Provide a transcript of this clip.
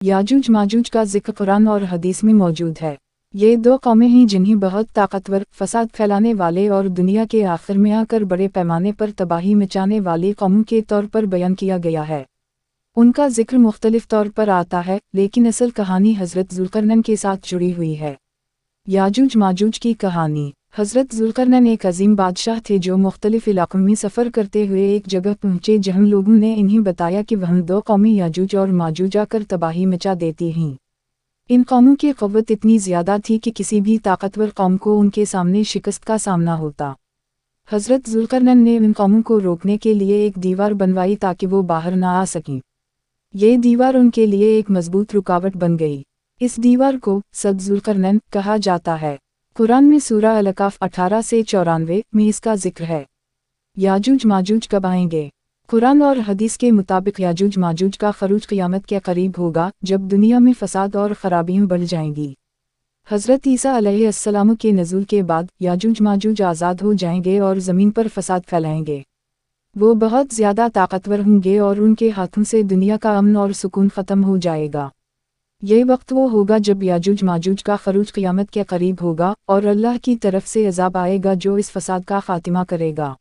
याजूज माजूज का जिक्र कुरान और हदीस में मौजूद है। ये दो कौमें हैं जिन्हें बहुत ताकतवर, फसाद फैलाने वाले और दुनिया के आखिर में आकर बड़े पैमाने पर तबाही मचाने वाली कौमों के तौर पर बयान किया गया है। उनका जिक्र मुख्तलिफ तौर पर आता है, लेकिन असल कहानी हज़रत ज़ुल्करनैन के साथ जुड़ी हुई है। याजूज माजूज की कहानी। हज़रत ज़ुल्करनैन एक अजीम बादशाह थे जो मुख्तलिफ इलाकों में सफ़र करते हुए एक जगह पहुँचे जहाँ लोगों ने इन्हें बताया कि वहाँ दो कौमें याजूज और माजूज आकर तबाही मचा देती हैं। इन कौमों की क़ुव्वत इतनी ज़्यादा थी कि किसी भी ताकतवर कौम को उनके सामने शिकस्त का सामना होता। हज़रत ज़ुल्करनैन ने इन कौमों को रोकने के लिए एक दीवार बनवाई ताकि वो बाहर ना आ सकें। ये दीवार उनके लिए एक मजबूत रुकावट बन गई। इस दीवार को सद ज़ुल्करनैन कहा जाता है। कुरान में सूरा अल-कहफ़ 18 से 94 में इसका जिक्र है। याजूज माजूज कब आएंगे? कुरान और हदीस के मुताबिक याजूज माजूज का खरूज क़यामत के करीब होगा, जब दुनिया में फसाद और ख़राबियाँ बढ़ जाएंगी। हज़रत ईसा अलैहिस्सलाम के नज़ूल के बाद याजूज माजूज आज़ाद हो जाएंगे और ज़मीन पर फसाद फैलाएंगे। वो बहुत ज़्यादा ताकतवर होंगे और उनके हाथों से दुनिया का अमन और सुकून ख़त्म हो जाएगा। ये वक्त वो होगा जब याजूज माजूज का खरूज क़यामत के करीब होगा और अल्लाह की तरफ से अज़ाब आएगा जो इस फसाद का ख़ात्मा करेगा।